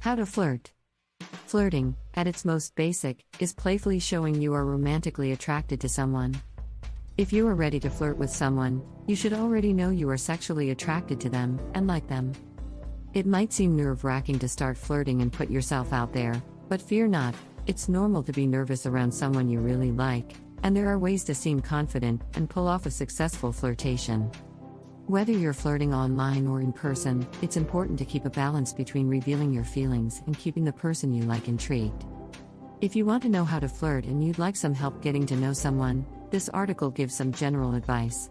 How to flirt. Flirting, at its most basic, is playfully showing you are romantically attracted to someone. If you are ready to flirt with someone, you should already know you are sexually attracted to them and like them. It might seem nerve-wracking to start flirting and put yourself out there, but fear not, it's normal to be nervous around someone you really like, and there are ways to seem confident and pull off a successful flirtation. Whether you're flirting online or in person, it's important to keep a balance between revealing your feelings and keeping the person you like intrigued. If you want to know how to flirt and you'd like some help getting to know someone, this article gives some general advice.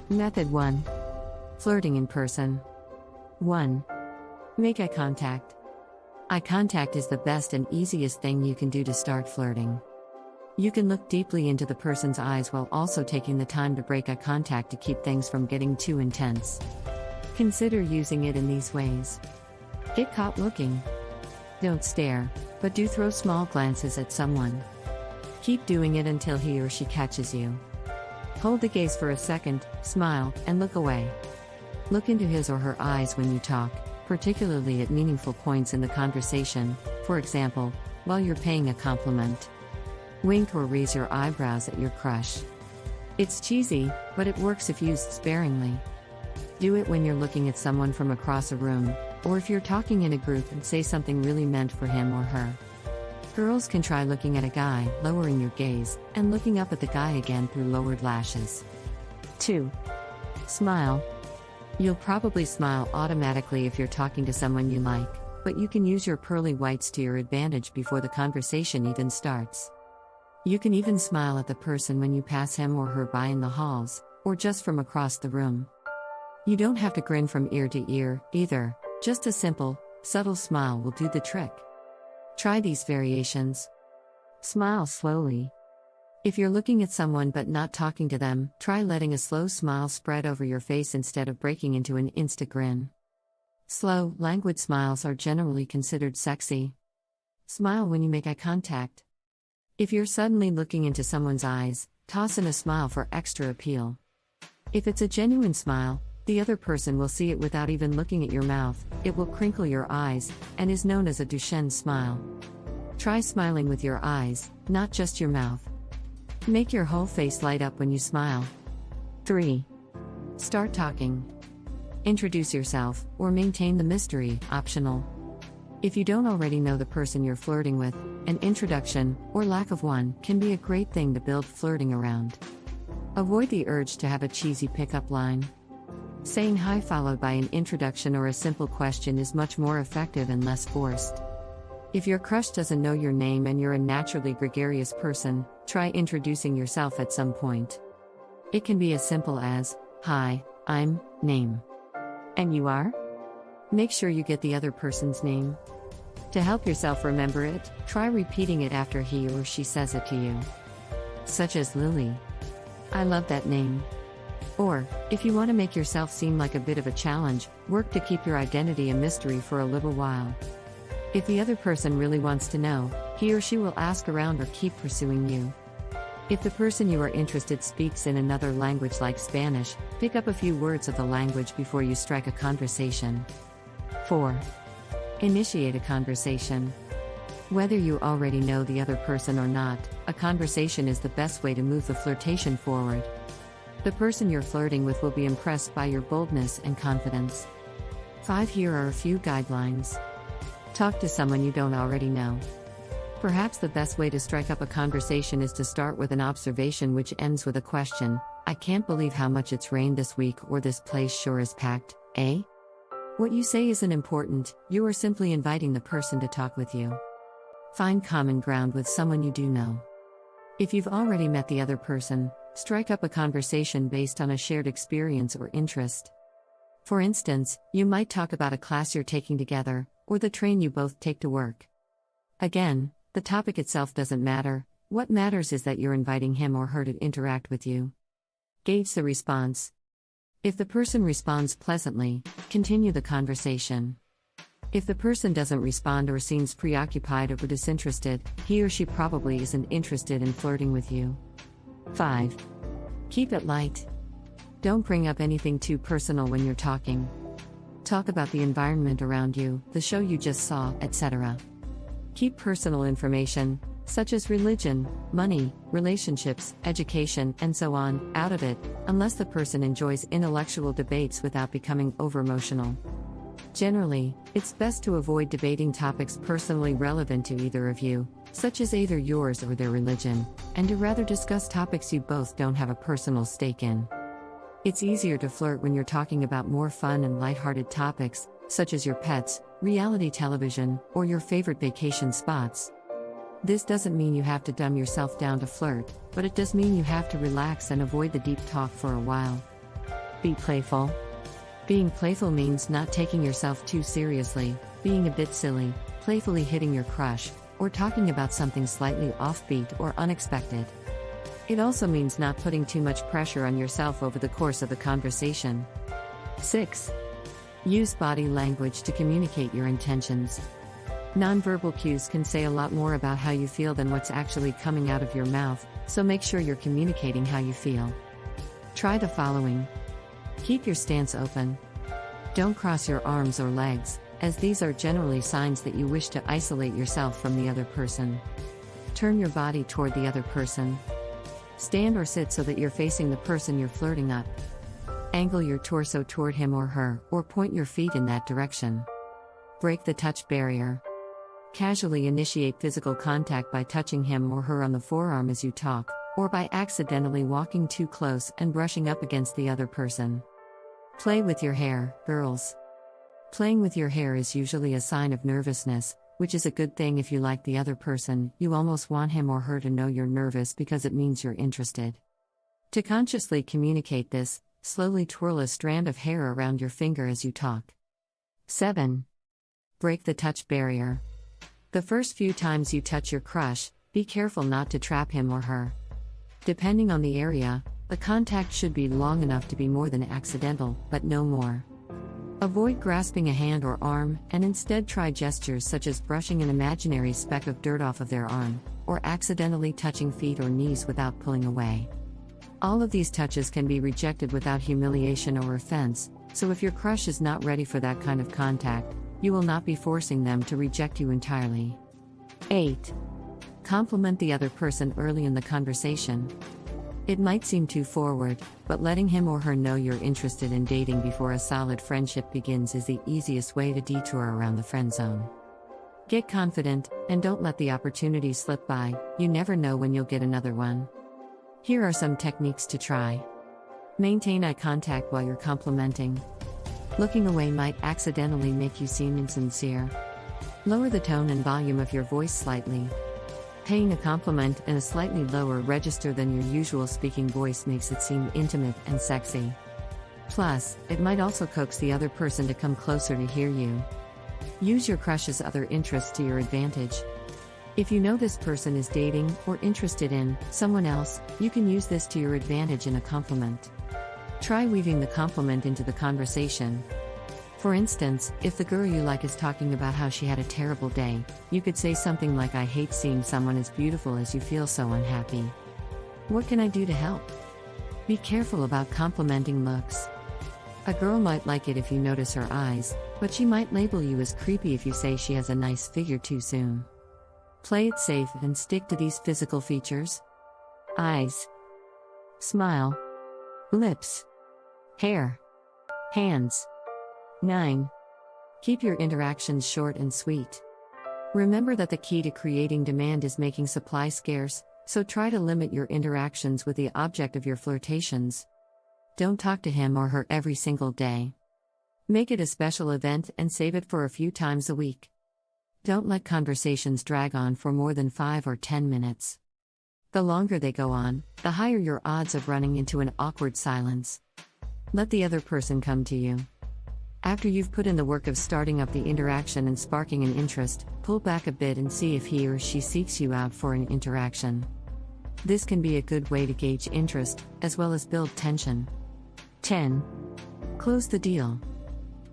Method 1. Flirting in person. 1. Make eye contact. Eye contact is the best and easiest thing you can do to start flirting. You can look deeply into the person's eyes while also taking the time to break eye contact to keep things from getting too intense. Consider using it in these ways. Get caught looking. Don't stare, but do throw small glances at someone. Keep doing it until he or she catches you. Hold the gaze for a second, smile, and look away. Look into his or her eyes when you talk, particularly at meaningful points in the conversation, for example, while you're paying a compliment. Wink or raise your eyebrows at your crush. It's cheesy, but it works if used sparingly. Do it when you're looking at someone from across a room, or if you're talking in a group and say something really meant for him or her. Girls can try looking at a guy, lowering your gaze, and looking up at the guy again through lowered lashes. 2. Smile. You'll probably smile automatically if you're talking to someone you like, but you can use your pearly whites to your advantage before the conversation even starts. You can even smile at the person when you pass him or her by in the halls, or just from across the room. You don't have to grin from ear to ear, either, just a simple, subtle smile will do the trick. Try these variations. Smile slowly. If you're looking at someone but not talking to them, try letting a slow smile spread over your face instead of breaking into an insta grin. Slow, languid smiles are generally considered sexy. Smile when you make eye contact. If you're suddenly looking into someone's eyes, toss in a smile for extra appeal. If it's a genuine smile, the other person will see it without even looking at your mouth, it will crinkle your eyes, and is known as a Duchenne smile. Try smiling with your eyes, not just your mouth. Make your whole face light up when you smile. 3. Start talking. Introduce yourself, or maintain the mystery, optional. If you don't already know the person you're flirting with, an introduction, or lack of one, can be a great thing to build flirting around. Avoid the urge to have a cheesy pickup line. Saying hi followed by an introduction or a simple question is much more effective and less forced. If your crush doesn't know your name and you're a naturally gregarious person, try introducing yourself at some point. It can be as simple as, "Hi, I'm, name. And you are?" Make sure you get the other person's name. To help yourself remember it, try repeating it after he or she says it to you. Such as Lily. I love that name. Or, if you want to make yourself seem like a bit of a challenge, work to keep your identity a mystery for a little while. If the other person really wants to know, he or she will ask around or keep pursuing you. If the person you are interested speaks in another language like Spanish, pick up a few words of the language before you strike a conversation. 4. Initiate a conversation. Whether you already know the other person or not, a conversation is the best way to move the flirtation forward. The person you're flirting with will be impressed by your boldness and confidence. 5. Here are a few guidelines. Talk to someone you don't already know. Perhaps the best way to strike up a conversation is to start with an observation which ends with a question. I can't believe how much it's rained this week, or this place sure is packed, eh? What you say isn't important, you are simply inviting the person to talk with you. Find common ground with someone you do know. If you've already met the other person, strike up a conversation based on a shared experience or interest. For instance, you might talk about a class you're taking together, or the train you both take to work. Again, the topic itself doesn't matter, what matters is that you're inviting him or her to interact with you. Gauge the response. If the person responds pleasantly, continue the conversation. If the person doesn't respond or seems preoccupied or disinterested, he or she probably isn't interested in flirting with you. 5. Keep it light. Don't bring up anything too personal when you're talking. Talk about the environment around you, the show you just saw, etc. Keep personal information, such as religion, money, relationships, education, and so on, out of it, unless the person enjoys intellectual debates without becoming over-emotional. Generally, it's best to avoid debating topics personally relevant to either of you, such as either yours or their religion, and to rather discuss topics you both don't have a personal stake in. It's easier to flirt when you're talking about more fun and lighthearted topics, such as your pets, reality television, or your favorite vacation spots. This doesn't mean you have to dumb yourself down to flirt, but it does mean you have to relax and avoid the deep talk for a while. Be playful. Being playful means not taking yourself too seriously, being a bit silly, playfully hitting your crush, or talking about something slightly offbeat or unexpected. It also means not putting too much pressure on yourself over the course of the conversation. 6. Use body language to communicate your intentions. Nonverbal cues can say a lot more about how you feel than what's actually coming out of your mouth, so make sure you're communicating how you feel. Try the following. Keep your stance open. Don't cross your arms or legs, as these are generally signs that you wish to isolate yourself from the other person. Turn your body toward the other person. Stand or sit so that you're facing the person you're flirting up. Angle your torso toward him or her, or point your feet in that direction. Break the touch barrier. Casually initiate physical contact by touching him or her on the forearm as you talk, or by accidentally walking too close and brushing up against the other person. Play with your hair, girls. Playing with your hair is usually a sign of nervousness, which is a good thing if you like the other person. You almost want him or her to know you're nervous because it means you're interested. To consciously communicate this, slowly twirl a strand of hair around your finger as you talk. 7. Break the touch barrier. The first few times you touch your crush, be careful not to trap him or her. Depending on the area, the contact should be long enough to be more than accidental, but no more. Avoid grasping a hand or arm, and instead try gestures such as brushing an imaginary speck of dirt off of their arm, or accidentally touching feet or knees without pulling away. All of these touches can be rejected without humiliation or offense, so if your crush is not ready for that kind of contact, you will not be forcing them to reject you entirely. 8. Compliment the other person early in the conversation. It might seem too forward, but letting him or her know you're interested in dating before a solid friendship begins is the easiest way to detour around the friend zone. Get confident, and don't let the opportunity slip by. You never know when you'll get another one. Here are some techniques to try. Maintain eye contact while you're complimenting. Looking away might accidentally make you seem insincere. Lower the tone and volume of your voice slightly. Paying a compliment in a slightly lower register than your usual speaking voice makes it seem intimate and sexy. Plus, it might also coax the other person to come closer to hear you. Use your crush's other interests to your advantage. If you know this person is dating or interested in someone else, you can use this to your advantage in a compliment. Try weaving the compliment into the conversation. For instance, if the girl you like is talking about how she had a terrible day, you could say something like, "I hate seeing someone as beautiful as you feel so unhappy. What can I do to help?" Be careful about complimenting looks. A girl might like it if you notice her eyes, but she might label you as creepy if you say she has a nice figure too soon. Play it safe and stick to these physical features. Eyes. Smile. Lips. Hair. Hands. 9. Keep your interactions short and sweet. Remember that the key to creating demand is making supply scarce, so try to limit your interactions with the object of your flirtations. Don't talk to him or her every single day. Make it a special event and save it for a few times a week. Don't let conversations drag on for more than 5 or 10 minutes. The longer they go on, the higher your odds of running into an awkward silence. Let the other person come to you. After you've put in the work of starting up the interaction and sparking an interest, pull back a bit and see if he or she seeks you out for an interaction. This can be a good way to gauge interest, as well as build tension. 10. Close the deal.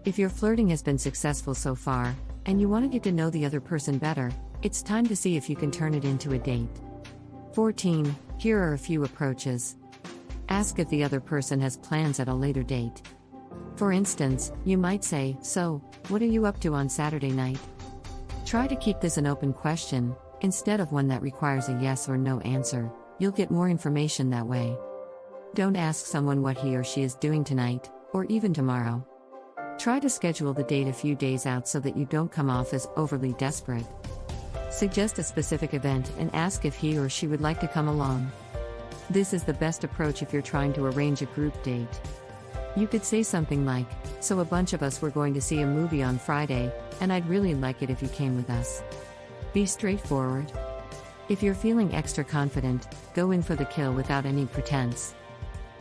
If your flirting has been successful so far, and you want to get to know the other person better, it's time to see if you can turn it into a date. 14. Here are a few approaches. Ask if the other person has plans at a later date. For instance, you might say, "So, what are you up to on Saturday night?" Try to keep this an open question, instead of one that requires a yes or no answer. You'll get more information that way. Don't ask someone what he or she is doing tonight, or even tomorrow. Try to schedule the date a few days out so that you don't come off as overly desperate. Suggest a specific event and ask if he or she would like to come along. This is the best approach if you're trying to arrange a group date. You could say something like, "So a bunch of us were going to see a movie on Friday, and I'd really like it if you came with us." Be straightforward. If you're feeling extra confident, go in for the kill without any pretense.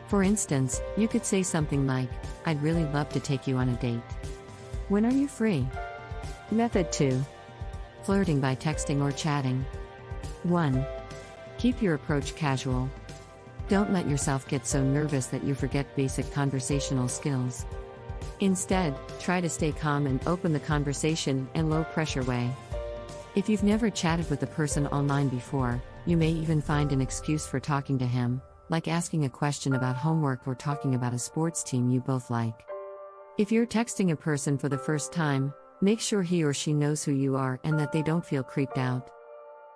For instance, you could say something like, "I'd really love to take you on a date. When are you free?" Method 2. Flirting by texting or chatting. 1. Keep your approach casual. Don't let yourself get so nervous that you forget basic conversational skills. Instead, try to stay calm and open the conversation in a low-pressure way. If you've never chatted with a person online before, you may even find an excuse for talking to him, like asking a question about homework or talking about a sports team you both like. If you're texting a person for the first time, make sure he or she knows who you are and that they don't feel creeped out.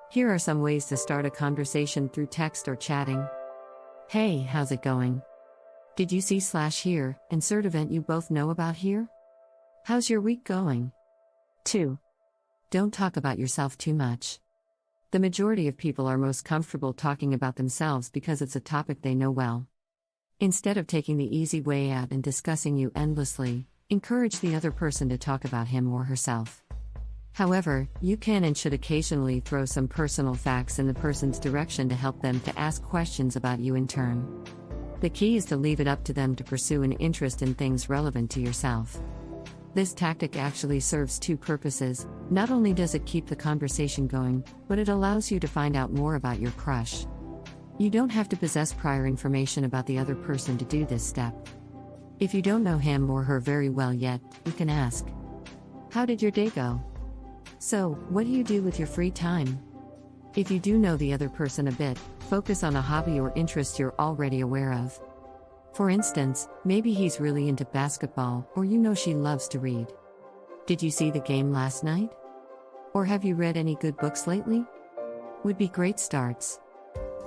Here are some ways to start a conversation through text or chatting. "Hey, how's it going? Did you see /here, insert event you both know about here? How's your week going?" 2. Don't talk about yourself too much. The majority of people are most comfortable talking about themselves because it's a topic they know well. Instead of taking the easy way out and discussing you endlessly, encourage the other person to talk about him or herself. However, you can and should occasionally throw some personal facts in the person's direction to help them to ask questions about you in turn. The key is to leave it up to them to pursue an interest in things relevant to yourself. This tactic actually serves two purposes. Not only does it keep the conversation going, but it allows you to find out more about your crush. You don't have to possess prior information about the other person to do this step. If you don't know him or her very well yet, you can ask, "How did your day go? So, what do you do with your free time?" If you do know the other person a bit, focus on a hobby or interest you're already aware of. For instance, maybe he's really into basketball, or you know she loves to read. "Did you see the game last night? Or have you read any good books lately?" Would be great starts.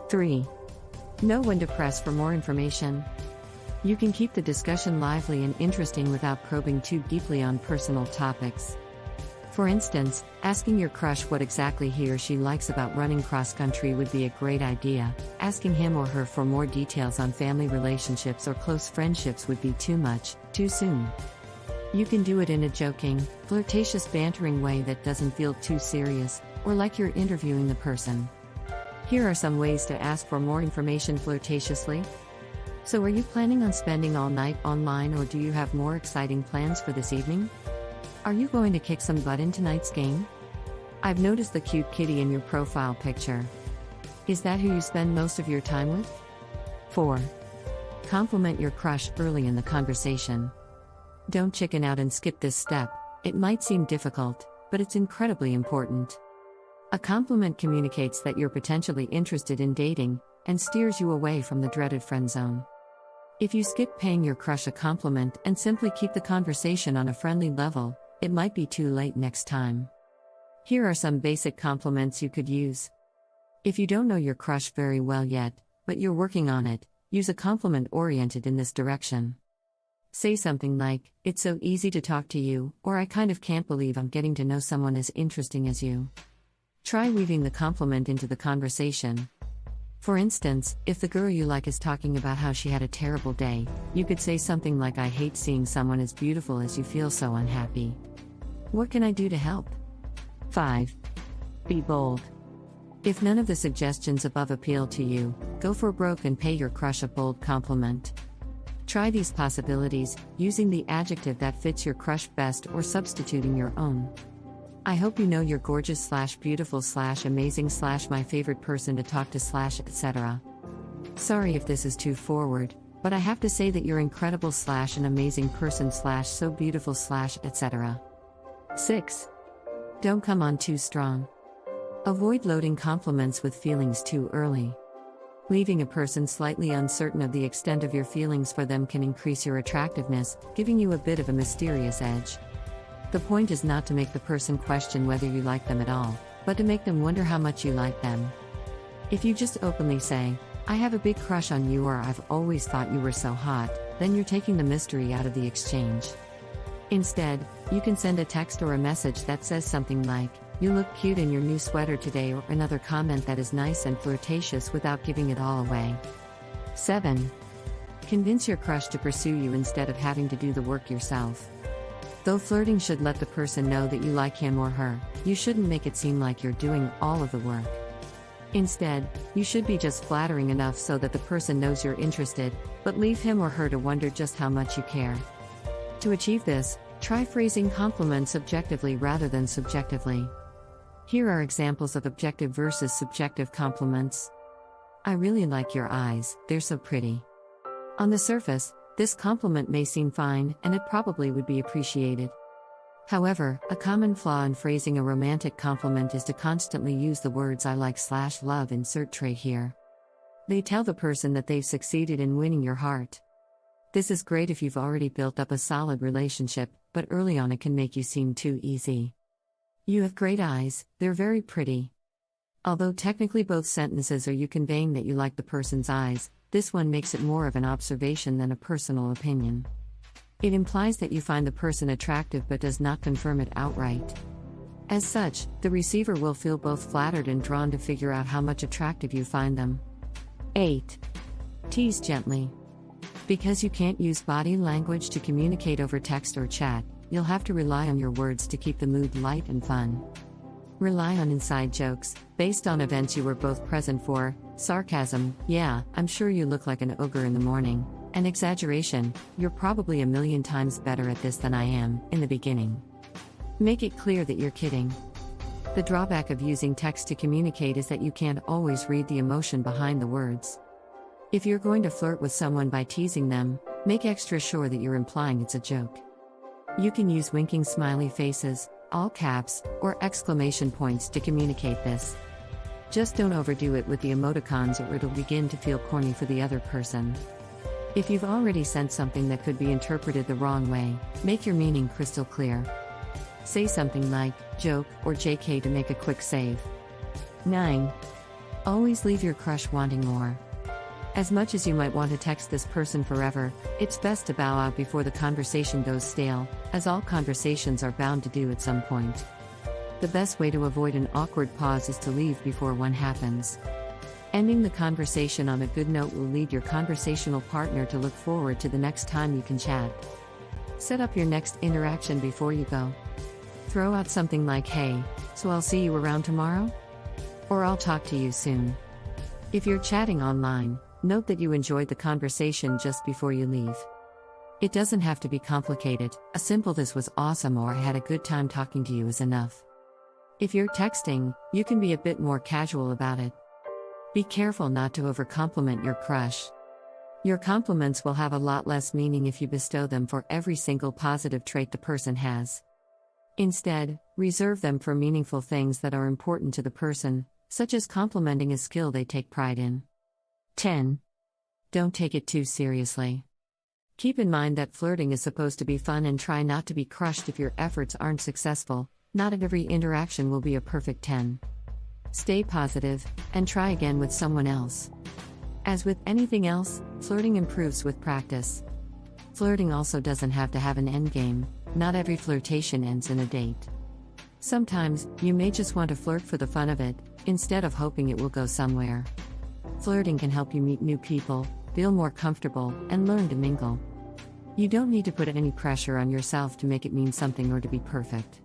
3. Know when to press for more information. You can keep the discussion lively and interesting without probing too deeply on personal topics. For instance, asking your crush what exactly he or she likes about running cross-country would be a great idea. Asking him or her for more details on family relationships or close friendships would be too much, too soon. You can do it in a joking, flirtatious bantering way that doesn't feel too serious, or like you're interviewing the person. Here are some ways to ask for more information flirtatiously. "So are you planning on spending all night online, or do you have more exciting plans for this evening? Are you going to kick some butt in tonight's game? I've noticed the cute kitty in your profile picture. Is that who you spend most of your time with?" 4. Compliment your crush early in the conversation. Don't chicken out and skip this step. It might seem difficult, but it's incredibly important. A compliment communicates that you're potentially interested in dating, and steers you away from the dreaded friend zone. If you skip paying your crush a compliment and simply keep the conversation on a friendly level, it might be too late next time. Here are some basic compliments you could use. If you don't know your crush very well yet, but you're working on it, use a compliment oriented in this direction. Say something like, "It's so easy to talk to you," or "I kind of can't believe I'm getting to know someone as interesting as you." Try weaving the compliment into the conversation. For instance, if the girl you like is talking about how she had a terrible day, you could say something like, "I hate seeing someone as beautiful as you feel so unhappy. What can I do to help?" 5. Be bold. If none of the suggestions above appeal to you, go for broke and pay your crush a bold compliment. Try these possibilities, using the adjective that fits your crush best or substituting your own. "I hope you know you're gorgeous/beautiful/amazing/my favorite person to talk to etc. Sorry if this is too forward, but I have to say that you're incredible/an amazing person/so beautiful/etc. 6. Don't come on too strong. Avoid loading compliments with feelings too early. Leaving a person slightly uncertain of the extent of your feelings for them can increase your attractiveness, giving you a bit of a mysterious edge. The point is not to make the person question whether you like them at all, but to make them wonder how much you like them. If you just openly say, "I have a big crush on you," or "I've always thought you were so hot," then you're taking the mystery out of the exchange. Instead, you can send a text or a message that says something like, "You look cute in your new sweater today," or another comment that is nice and flirtatious without giving it all away. 7. Convince your crush to pursue you instead of having to do the work yourself. Though flirting should let the person know that you like him or her, you shouldn't make it seem like you're doing all of the work. Instead, you should be just flattering enough so that the person knows you're interested, but leave him or her to wonder just how much you care. To achieve this, try phrasing compliments objectively rather than subjectively. Here are examples of objective versus subjective compliments. "I really like your eyes, they're so pretty." On the surface, this compliment may seem fine, and it probably would be appreciated. However, a common flaw in phrasing a romantic compliment is to constantly use the words "I like/love" insert trait here. They tell the person that they've succeeded in winning your heart. This is great if you've already built up a solid relationship, but early on it can make you seem too easy. "You have great eyes, they're very pretty." Although technically both sentences are you conveying that you like the person's eyes, this one makes it more of an observation than a personal opinion. It implies that you find the person attractive but does not confirm it outright. As such, the receiver will feel both flattered and drawn to figure out how much attractive you find them. 8. Tease gently. Because you can't use body language to communicate over text or chat, you'll have to rely on your words to keep the mood light and fun. Rely on inside jokes, based on events you were both present for, sarcasm, "Yeah, I'm sure you look like an ogre in the morning," and exaggeration, "You're probably a million times better at this than I am," in the beginning. Make it clear that you're kidding. The drawback of using text to communicate is that you can't always read the emotion behind the words. If you're going to flirt with someone by teasing them, make extra sure that you're implying it's a joke. You can use winking smiley faces, all caps, or exclamation points to communicate this. Just don't overdo it with the emoticons or it'll begin to feel corny for the other person. If you've already sent something that could be interpreted the wrong way, make your meaning crystal clear. Say something like, "joke," or "JK" to make a quick save. 9. Always leave your crush wanting more. As much as you might want to text this person forever, it's best to bow out before the conversation goes stale, as all conversations are bound to do at some point. The best way to avoid an awkward pause is to leave before one happens. Ending the conversation on a good note will lead your conversational partner to look forward to the next time you can chat. Set up your next interaction before you go. Throw out something like, "Hey, so I'll see you around tomorrow?" Or "I'll talk to you soon." If you're chatting online, note that you enjoyed the conversation just before you leave. It doesn't have to be complicated, a simple "this was awesome" or "I had a good time talking to you" is enough. If you're texting, you can be a bit more casual about it. Be careful not to overcompliment your crush. Your compliments will have a lot less meaning if you bestow them for every single positive trait the person has. Instead, reserve them for meaningful things that are important to the person, such as complimenting a skill they take pride in. 10. Don't take it too seriously. Keep in mind that flirting is supposed to be fun and try not to be crushed if your efforts aren't successful. Not every interaction will be a perfect 10. Stay positive, and try again with someone else. As with anything else, flirting improves with practice. Flirting also doesn't have to have an endgame, not every flirtation ends in a date. Sometimes, you may just want to flirt for the fun of it, instead of hoping it will go somewhere. Flirting can help you meet new people, feel more comfortable, and learn to mingle. You don't need to put any pressure on yourself to make it mean something or to be perfect.